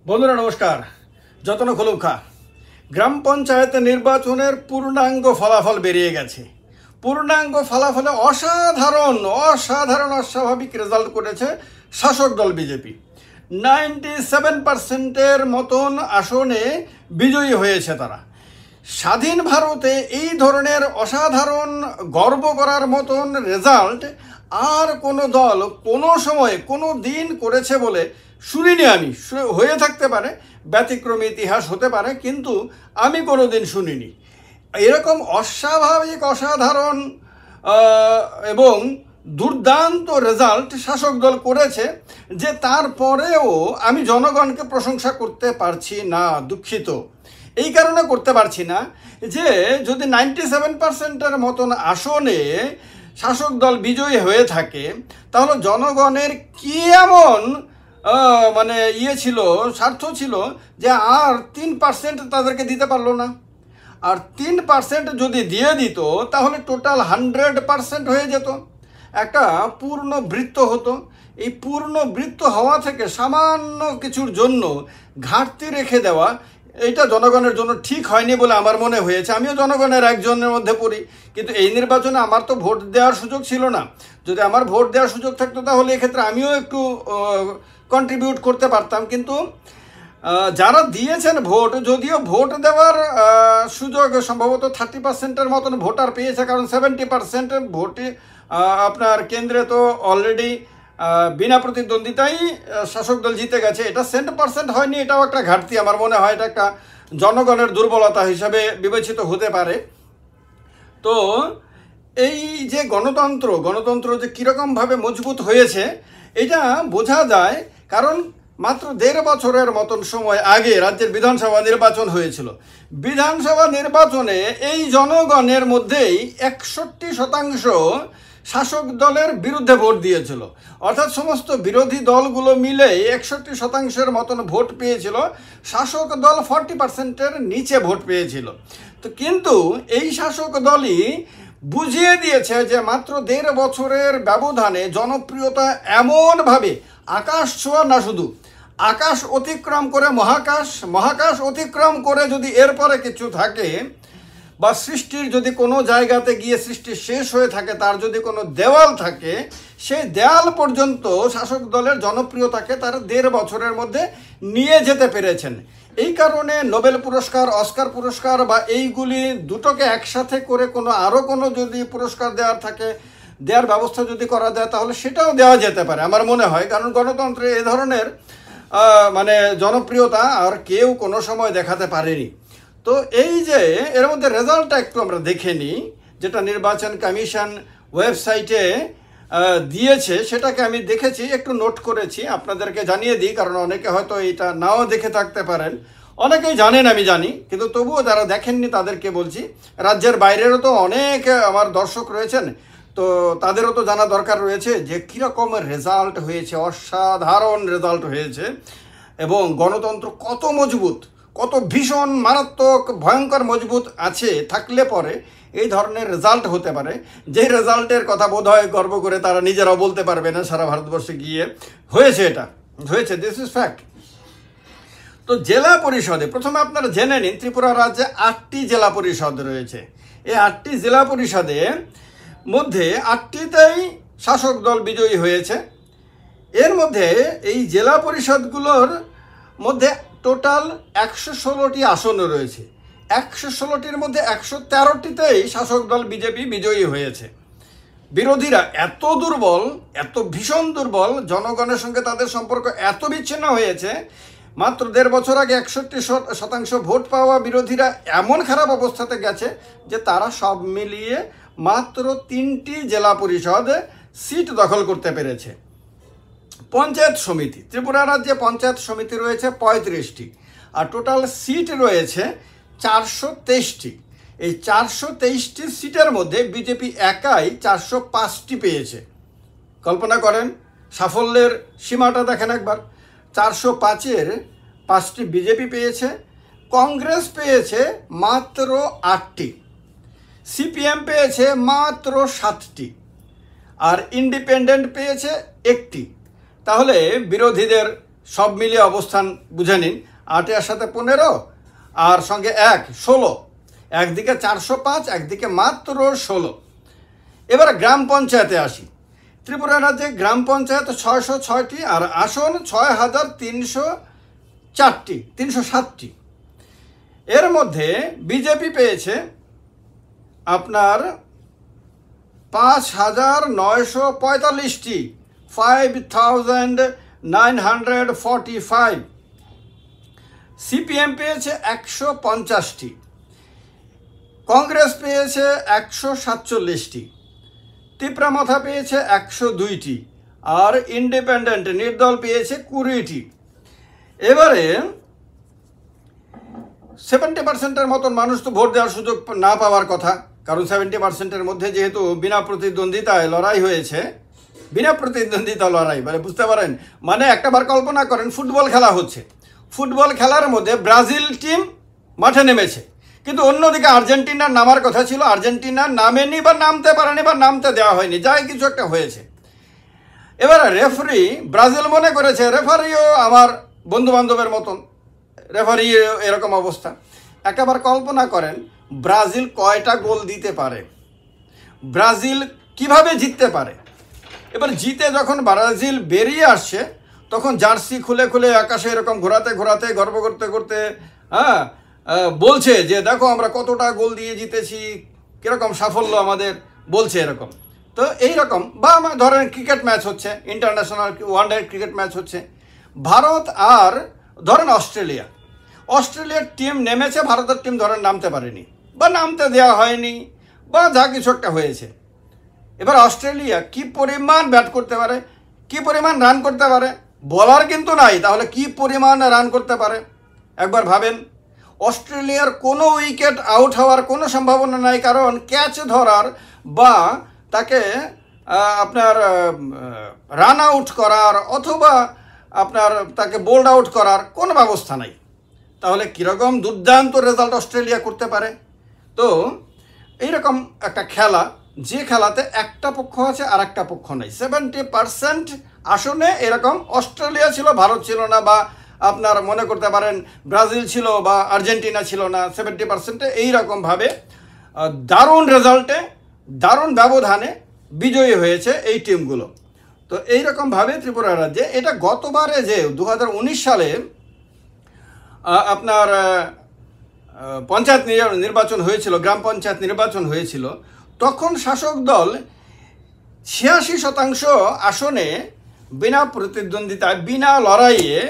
বন্ধুরা নমস্কার। যতন খোলুখা গ্রাম পঞ্চায়েত নির্বাচনের পূর্ণাঙ্গ ফলাফল বেরিয়ে গেছে। পূর্ণাঙ্গ ফলাফলে অসাধারণ অস্বাভাবিক রেজাল্ট করেছে শাসক দল বিজেপি। 97% মতন আসনে বিজয়ী হয়েছে তারা। স্বাধীন ভারতে এই ধরনের অসাধারণ গর্ব করার মতন রেজাল্ট আর কোনো দল কোনো সময় কোনো দিন করেছে বলে শুনিনি আমি। হয়ে থাকতে পারে, ব্যতিক্রমী ইতিহাস হতে পারে, কিন্তু আমি কোনো দিন শুনিনি। এরকম অস্বাভাবিক অসাধারণ এবং দুর্দান্ত রেজাল্ট শাসক দল করেছে যে তারপরেও আমি জনগণকে প্রশংসা করতে পারছি না। দুঃখিত এই কারণে করতে পারছি না যে যদি 97%-এর মতন আসনে শাসক দল বিজয়ী হয়ে থাকে তাহলে জনগণের কি এমন স্বার্থ ছিল যে আর 3% তাদেরকে দিতে পারলো না। আর 3% যদি দিয়ে দিত তাহলে টোটাল 100% হয়ে যেত, একটা পূর্ণ বৃত্ত হতো। এই পূর্ণ বৃত্ত হওয়া থেকে সামান্য কিছুর জন্য ঘাটতি রেখে দেওয়া, এটা জনগণের জন্য ঠিক হয়নি বলে আমার মনে হয়েছে। আমিও জনগণের একজনের মধ্যে পড়ি, কিন্তু এই নির্বাচনে আমার তো ভোট দেওয়ার সুযোগ ছিল না। যদি আমার ভোট দেওয়ার সুযোগ থাকতো তাহলে এক্ষেত্রে আমিও একটু কন্ট্রিবিউট করতে পারতাম। কিন্তু যারা দিয়েছেন ভোট, যদিও ভোট দেওয়ার সুযোগ সম্ভবত 30%-এর মতন ভোটার পেয়েছে, কারণ 70% ভোটে আপনার কেন্দ্রে তো অলরেডি বিনা প্রতিদ্বন্দ্বিতাই শাসক দল জিতে গেছে। এটা 100% হয়নি, এটাও একটা ঘাটতি আমার মনে হয়। এটা একটা জনগণের দুর্বলতা হিসাবে বিবেচিত হতে পারে। তো এই যে গণতন্ত্র যে কীরকমভাবে মজবুত হয়েছে এটা বোঝা যায়, কারণ মাত্র 1.5 বছরের মতন সময় আগে রাজ্যের বিধানসভা নির্বাচন হয়েছিল। বিধানসভা নির্বাচনে এই জনগণের মধ্যেই 61% শাসক দলের বিরুদ্ধে ভোট দিয়েছিল। অর্থাৎ সমস্ত বিরোধী দলগুলো মিলে 61%-এর মতন ভোট পেয়েছিল, শাসক দল 40%-এর নিচে ভোট পেয়েছিল। তো কিন্তু এই শাসক দলই বুঝিয়ে দিয়েছে যে মাত্র 1.5 বছরের ব্যবধানে জনপ্রিয়তা এমনভাবে আকাশ ছোঁয়া না, শুধু আকাশ অতিক্রম করে মহাকাশ অতিক্রম করে যদি এরপরে কিছু থাকে বা সৃষ্টির যদি কোনো জায়গাতে গিয়ে সৃষ্টি শেষ হয়ে থাকে, তার যদি কোনো দেওয়াল থাকে, সেই দেওয়াল পর্যন্ত শাসক দলের জনপ্রিয়তাকে তারা 1.5 বছরের মধ্যে নিয়ে যেতে পেরেছেন। এই কারণে নোবেল পুরস্কার, অস্কার পুরস্কার বা এইগুলি দুটোকে একসাথে করে আরও কোনো যদি পুরস্কার দেওয়ার ব্যবস্থা যদি করা যায় তাহলে সেটাও দেওয়া যেতে পারে আমার মনে হয়। কারণ গণতন্ত্রে এ ধরনের জনপ্রিয়তা আর কেউ কোনো সময় দেখাতে পারেনি। তো এই যে এর মধ্যে রেজাল্টটা একটু আমরা দেখে নিই, যেটা নির্বাচন কমিশন ওয়েবসাইটে দিয়েছে সেটাকে আমি দেখেছি, একটু নোট করেছি, আপনাদেরকে জানিয়ে দিই। কারণ অনেকে হয়তো এটা নাও দেখে থাকতে পারেন, অনেকেই জানেন আমি জানি, কিন্তু তবুও যারা দেখেননি তাদেরকে বলছি। রাজ্যের বাইরেরও তো অনেক আমার দর্শক রয়েছেন, তো তাদেরও তো জানা দরকার রয়েছে যে কীরকম রেজাল্ট হয়েছে। অসাধারণ রেজাল্ট হয়েছে এবং গণতন্ত্র কত মজবুত, কত ভীষণ মারাত্মক ভয়ঙ্কর মজবুত আছে থাকলে পরে এই ধরনের রেজাল্ট হতে পারে। যে রেজাল্টের কথা বোধ হয় গর্ব করে তারা নিজেরাও বলতে পারবে না সারা ভারতবর্ষে গিয়ে হয়েছে, এটা হয়েছে, দিস ইজ ফ্যাক্ট। তো জেলা পরিষদে প্রথমে আপনারা জেনে নিন, ত্রিপুরা রাজ্যে 8টি জেলা পরিষদ রয়েছে। এই 8টি জেলা পরিষদে মধ্যে 8টিতেই শাসক দল বিজয়ী হয়েছে। এর মধ্যে এই জেলা পরিষদগুলোর মধ্যে টোটাল 116টি আসন রয়েছে। 116টির মধ্যে 113টিতেই শাসক দল বিজেপি বিজয়ী হয়েছে। বিরোধীরা এত দুর্বল, এত ভীষণ দুর্বল, জনগণের সঙ্গে তাদের সম্পর্ক এত বিচ্ছিন্ন হয়েছে, মাত্র 1.5 বছর আগে 61% ভোট পাওয়া বিরোধীরা এমন খারাপ অবস্থাতে গেছে যে তারা সব মিলিয়ে মাত্র 3টি জেলা পরিষদ সিট দখল করতে পেরেছে। পঞ্চায়েত সমিতি, ত্রিপুরা রাজ্যে পঞ্চায়েত সমিতি রয়েছে 35টি, আর টোটাল সিট রয়েছে 423টি। এই 423টি সিটের মধ্যে বিজেপি একাই 405টি পেয়েছে। কল্পনা করেন সাফল্যের সীমাটা দেখেন একবার। 405-এর 5টি বিজেপি পেয়েছে, কংগ্রেস পেয়েছে মাত্র 8টি, সিপিএম পেয়েছে মাত্র 7টি, আর ইন্ডিপেন্ডেন্ট পেয়েছে 1টি। তাহলে বিরোধীদের সব মিলিয়ে অবস্থান বুঝে নিন। 8 এর সাথে 15 আর সঙ্গে 1 16, একদিকে 405, একদিকে মাত্র 16। এবার গ্রাম পঞ্চায়েতে আসি। ত্রিপুরা রাজ্যে গ্রাম পঞ্চায়েত 606টি আর আসন 6307টি। এর মধ্যে বিজেপি পেয়েছে আপনার 5945টি, 5945। সিপিএম পেয়েছে 150টি, কংগ্রেস পেয়েছে 147টি, তিপ্রামথা পেয়েছে 102টি আর ইন্ডিপেন্ডেন্ট নির্দল পেয়েছে 20টি। এবারে 70%-এর মতন মানুষ তো ভোট দেওয়ার সুযোগ না পাওয়ার কথা, কারণ 70%-এর মধ্যে যেহেতু বিনা প্রতিদ্বন্দ্বিতায় লড়াই হয়েছে। বিনা প্রতিদ্বন্দ্বিতা লড়াই মানে বুঝতে পারেন, মানে একটাবার কল্পনা করেন ফুটবল খেলা হচ্ছে, ফুটবল খেলার মধ্যে ব্রাজিল টিম মাঠে নেমেছে, কিন্তু অন্যদিকে আর্জেন্টিনার নামার কথা ছিল, আর্জেন্টিনা নামেনি বা নামতে পারেনি বা নামতে দেওয়া হয়নি, যাই কিছু একটা হয়েছে। এবার রেফারি ব্রাজিল মনে করেছে রেফারিও আমার বন্ধু বান্ধবের মতন, রেফারি এরকম অবস্থা। একবার কল্পনা করেন ব্রাজিল কয়টা গোল দিতে পারে, ব্রাজিল কিভাবে জিততে পারে। এবার জিতে যখন ব্রাজিল বেরিয়ে আসছে তখন জার্সি খুলে খুলে আকাশে এরকম ঘোরাতে ঘোরাতে গর্ব করতে করতে বলছে যে দেখো আমরা কতটা গোল দিয়ে জিতেছি, কীরকম সাফল্য আমাদের, বলছে এরকম। তো এইরকম বা ধরেন ক্রিকেট ম্যাচ হচ্ছে, ইন্টারন্যাশনাল ওয়ানডে ক্রিকেট ম্যাচ হচ্ছে, ভারত আর ধরেন অস্ট্রেলিয়ার টিম নেমেছে, ভারতের টিম ধরেন নামতে পারেনি বা নামতে দেওয়া হয়নি বা যা কিছু একটা হয়েছে। এবার অস্ট্রেলিয়া কি পরিমাণ ব্যাট করতে পারে, কি পরিমাণ রান করতে পারে, বলার কিন্তু নাই, তাহলে কি পরিমাণ রান করতে পারে একবার ভাবেন। অস্ট্রেলিয়ার কোনো উইকেট আউট হওয়ার কোনো সম্ভাবনা নাই, কারণ ক্যাচ ধরার বা তাকে আপনার রান আউট করার অথবা আপনার তাকে বোল্ড আউট করার কোনো ব্যবস্থা নাই। তাহলে কীরকম দুর্দান্ত রেজাল্ট অস্ট্রেলিয়া করতে পারে। তো এইরকম একটা খেলা, যে খেলাতে একটা পক্ষ আছে আর একটা পক্ষ নেই, 70% আসনে এরকম অস্ট্রেলিয়া ছিল, ভারত ছিল না, বা আপনার মনে করতে পারেন ব্রাজিল ছিল বা আর্জেন্টিনা ছিল না, 70%-এ এইরকমভাবে দারুণ রেজাল্টে দারুণ ব্যবধানে বিজয়ী হয়েছে এই টিমগুলো। তো এইরকমভাবে ত্রিপুরা রাজ্যে এটা গতবারে যে 2019 সালে আপনার পঞ্চায়েত নির্বাচন হয়েছিল, গ্রাম পঞ্চায়েত নির্বাচন হয়েছিল, তখন শাসক দল 86% আসনে বিনা প্রতিদ্বন্দ্বিতায়, বিনা লড়াইয়ে,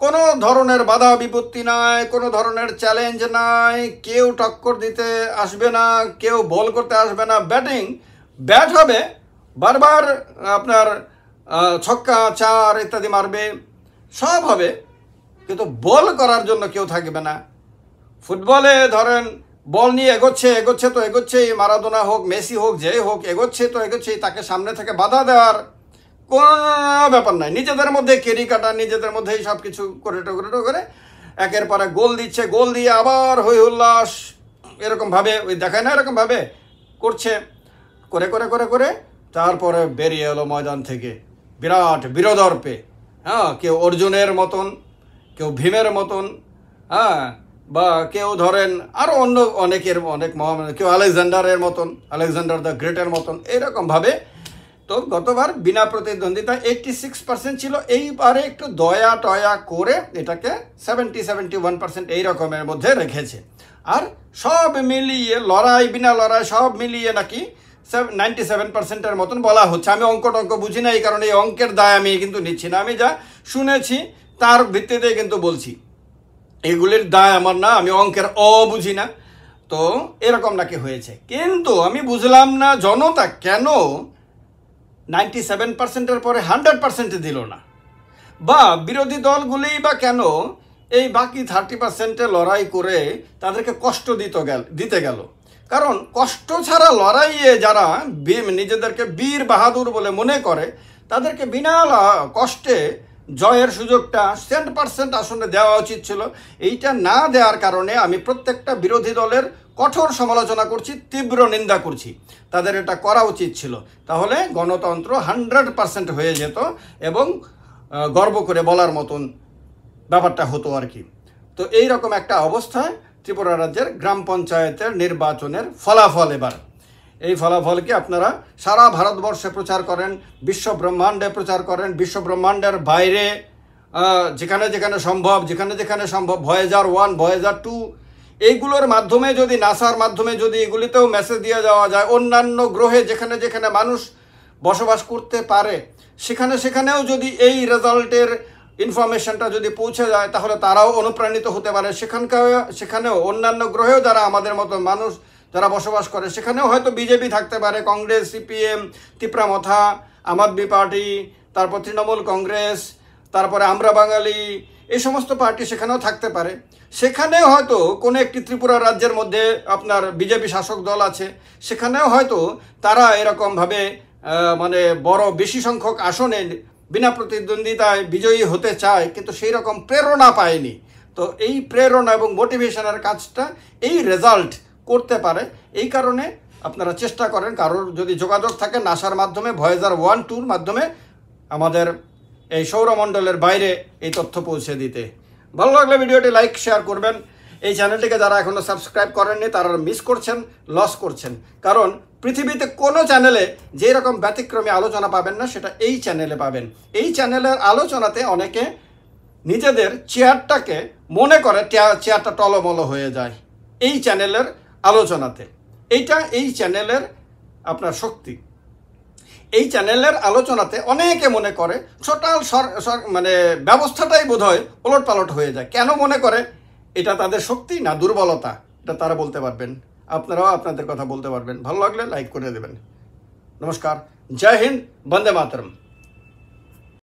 কোনো ধরনের বাধা বিপত্তি নাই, কোনো ধরনের চ্যালেঞ্জ নাই, কেউ টক্কর দিতে আসবে না, কেউ বল করতে আসবে না, ব্যাট হবে বারবার, আপনার ছক্কা চার ইত্যাদি মারবে, সব হবে, কিন্তু বল করার জন্য কেউ থাকবে না। ফুটবলে ধরেন বল নিয়ে এগোচ্ছে তো এগোচ্ছেই, মারাদোনা হোক মেসি হোক যে হোক, এগোচ্ছে তো এগোচ্ছেই, তাকে সামনে থেকে বাধা দেওয়ার কোনো ব্যাপার নাই। নিজেদের মধ্যে কেরি কাটা, নিজেদের মধ্যেই সব কিছু করে একের পরে গোল দিচ্ছে, গোল দিয়ে আবার হই হুল্লাস এরকমভাবে ওই দেখায় না, এরকমভাবে করছে, করে তারপরে বেরিয়ে এলো ময়দান থেকে বিরাট বীরদর্পে। কেউ অর্জুনের মতন, কেউ ভীমের মতন, বা কেউ ধরেন আরও অন্য অনেক কেউ আলেকজান্ডারের মতন, আলেকজান্ডার দ্য গ্রেটের মতন, এইরকমভাবে। তো গতবার বিনা প্রতিদ্বন্দ্বিতা 86% ছিল, এইবারে একটু দয়া টয়া করে এটাকে 70-71% এই রকমের মধ্যে রেখেছে। আর সব মিলিয়ে লড়াই বিনা লড়াই সব মিলিয়ে নাকি 97%-এর মতন বলা হচ্ছে। আমি অঙ্ক বুঝি না, এই কারণে এই অঙ্কের দায় আমি কিন্তু নিচ্ছি না, আমি যা শুনেছি তার ভিত্তিতে কিন্তু বলছি, এগুলির দায় আমার না, আমি অঙ্কের বুঝি না। তো এরকম নাকি হয়েছে, কিন্তু আমি বুঝলাম না জনতা কেন 97%-এর পরে 100% দিল না, বা বিরোধী দলগুলিই বা কেন এই বাকি 30%-এ লড়াই করে তাদেরকে কষ্ট দিতে গেল। কারণ কষ্ট ছাড়া লড়াইয়ে যারা নিজেদেরকে বীর বাহাদুর বলে মনে করে, তাদেরকে বিনা কষ্টে জয়ের সুযোগটা 100% আসনে দেওয়া উচিত ছিল। এইটা না দেওয়ার কারণে আমি প্রত্যেকটা বিরোধী দলের কঠোর সমালোচনা করছি, তীব্র নিন্দা করছি। তাদের এটা করা উচিত ছিল, তাহলে গণতন্ত্র 100% হয়ে যেত এবং গর্ব করে বলার মতন ব্যাপারটা হতো আর কি। তো এই রকম একটা অবস্থায় ত্রিপুরা রাজ্যের গ্রাম পঞ্চায়েতের নির্বাচনের ফলাফল এবার। এই ফলাফলকে আপনারা সারা ভারতবর্ষে প্রচার করেন, বিশ্ব ব্রহ্মাণ্ডে প্রচার করেন, বিশ্ব ব্রহ্মাণ্ডের বাইরে যেখানে যেখানে সম্ভব ভয়েজার 1, ভয়েজার 2 এইগুলোর মাধ্যমে যদি, নাসার মাধ্যমে যদি এগুলিতেও মেসেজ দিয়ে যাওয়া যায়, অন্যান্য গ্রহে যেখানে যেখানে মানুষ বসবাস করতে পারে সেখানেও যদি এই রেজাল্টের ইনফরমেশনটা যদি পৌঁছে যায়, তাহলে তারাও অনুপ্রাণিত হতে পারে। সেখানেও অন্যান্য গ্রহেও যারা আমাদের মতো মানুষ যারা বসবাস করে, সেখানেও হয়তো বিজেপি থাকতে পারে, কংগ্রেস, সিপিএম, তিপ্রামথা, আম আদমি পার্টি, তারপর তৃণমূল কংগ্রেস, তারপরে আমরা বাঙালি, এই সমস্ত পার্টি সেখানেও থাকতে পারে। সেখানেও হয়তো কোনো একটি ত্রিপুরা রাজ্যের মধ্যে আপনার বিজেপি শাসক দল আছে, সেখানেও হয়তো তারা এরকমভাবে মানে বেশি সংখ্যক আসনে বিনা প্রতিদ্বন্দ্বিতায় বিজয়ী হতে চায়, কিন্তু সেই রকম প্রেরণা পায়নি। তো এই প্রেরণা এবং মোটিভেশনের কাজটা এই রেজাল্ট করতে পারে। এই কারণে আপনারা চেষ্টা করেন, কারোর যদি যোগাযোগ থাকে নাসার মাধ্যমে, ভয়েজার 1, 2 আমাদের আমাদের এই সৌরমণ্ডলের বাইরে এই তথ্য পৌঁছে দিতে। ভালো লাগলে ভিডিওটি লাইক শেয়ার করবেন। এই চ্যানেলটিকে যারা এখনও সাবস্ক্রাইব করেননি তারা মিস করছেন, লস করছেন। কারণ পৃথিবীতে কোনো চ্যানেলে যে রকম ব্যতিক্রমী আলোচনা পাবেন না, সেটা এই চ্যানেলে পাবেন। এই চ্যানেলের আলোচনাতে অনেকে নিজেদের চেয়ারটাকে মনে করে চেয়ারটা টলমল হয়ে যায় এই চ্যানেলের আলোচনাতে। এই চ্যানেলের আপনার শক্তি। এই চ্যানেলের আলোচনাতে অনেকে মনে করে টোটাল মানে ব্যবস্থাটাই বোধহয় ওলটপালট হয়ে যায়। কেন মনে করে? এটা তাদের শক্তি না দুর্বলতা, এটা তারা বলতে পারবেন। আপনারাও আপনাদের কথা বলতে পারবেন। ভালো লাগলে লাইক করে দেবেন। নমস্কার, জয় হিন্দ, বন্দে মাতরম।